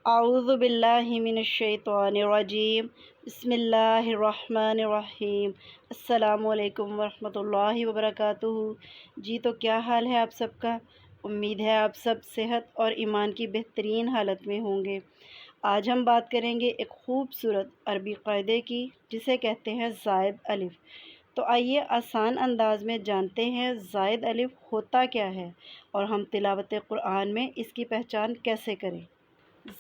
اعوذ باللہ من الشیطان الرجیم بسم اللہ الرحمن الرحیم السلام علیکم ورحمۃ اللہ وبرکاتہ۔ جی تو کیا حال ہے آپ سب کا؟ امید ہے آپ سب صحت اور ایمان کی بہترین حالت میں ہوں گے۔ آج ہم بات کریں گے ایک خوبصورت عربی قاعدے کی جسے کہتے ہیں زائد الف۔ تو آئیے آسان انداز میں جانتے ہیں زائد الف ہوتا کیا ہے اور ہم تلاوت قرآن میں اس کی پہچان کیسے کریں۔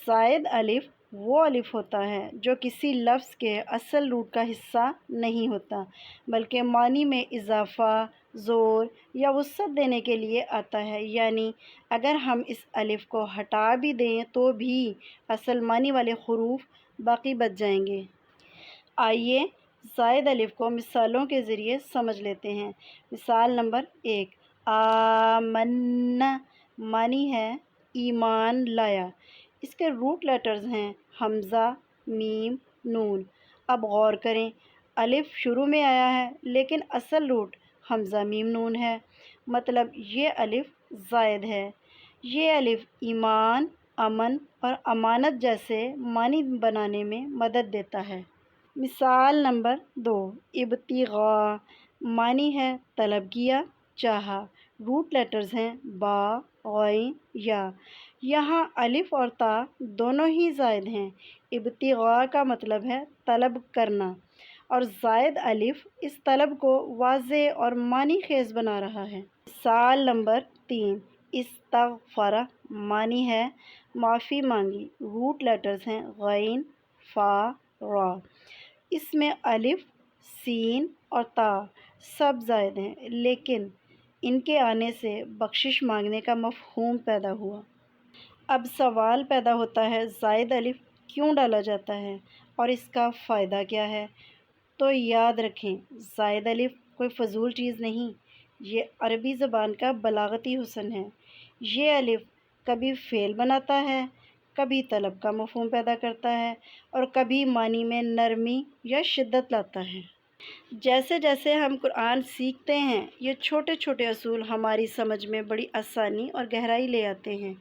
زائد الف وہ الف ہوتا ہے جو کسی لفظ کے اصل روٹ کا حصہ نہیں ہوتا بلکہ معنی میں اضافہ، زور یا وسعت دینے کے لیے آتا ہے، یعنی اگر ہم اس الف کو ہٹا بھی دیں تو بھی اصل معنی والے حروف باقی بچ جائیں گے۔ آئیے زائد الف کو مثالوں کے ذریعے سمجھ لیتے ہیں۔ مثال نمبر 1، آمنا معنی ہے ایمان لایا۔ اس کے روٹ لیٹرز ہیں حمزہ، میم، نون۔ اب غور کریں، الف شروع میں آیا ہے لیکن اصل روٹ حمزہ میم نون ہے، مطلب یہ الف زائد ہے۔ یہ الف ایمان، امن اور امانت جیسے معنی بنانے میں مدد دیتا ہے۔ مثال نمبر 2، ابتغاء معنی ہے طلب کیا، چاہا۔ روٹ لیٹرز ہیں با، غین، یا۔ یہاں الف اور تا دونوں ہی زائد ہیں۔ ابتغاء کا مطلب ہے طلب کرنا اور زائد الف اس طلب کو واضح اور معنی خیز بنا رہا ہے۔ مثال نمبر 3، استغفر معنی ہے معافی مانگی۔ روٹ لیٹرز ہیں غین، فا، را۔ اس میں الف، سین اور تا سب زائد ہیں لیکن ان کے آنے سے بخشش مانگنے کا مفہوم پیدا ہوا۔ اب سوال پیدا ہوتا ہے زائد الف کیوں ڈالا جاتا ہے اور اس کا فائدہ کیا ہے؟ تو یاد رکھیں، زائد الف کوئی فضول چیز نہیں، یہ عربی زبان کا بلاغتی حسن ہے۔ یہ الف کبھی فعل بناتا ہے، کبھی طلب کا مفہوم پیدا کرتا ہے اور کبھی معنی میں نرمی یا شدت لاتا ہے۔ جیسے جیسے ہم قرآن سیکھتے ہیں یہ چھوٹے چھوٹے اصول ہماری سمجھ میں بڑی آسانی اور گہرائی لے آتے ہیں۔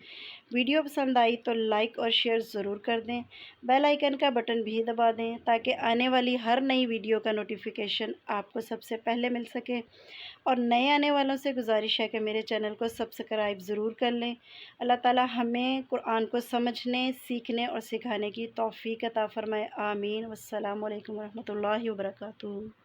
ویڈیو پسند آئی تو لائک اور شیئر ضرور کر دیں، بیل آئیکن کا بٹن بھی دبا دیں تاکہ آنے والی ہر نئی ویڈیو کا نوٹیفیکیشن آپ کو سب سے پہلے مل سکے، اور نئے آنے والوں سے گزارش ہے کہ میرے چینل کو سبسکرائب ضرور کر لیں۔ اللہ تعالی ہمیں قرآن کو سمجھنے، سیکھنے اور سکھانے کی توفیق عطا فرمائے، آمین۔ والسلام علیکم ورحمۃ اللہ وبرکاتہ۔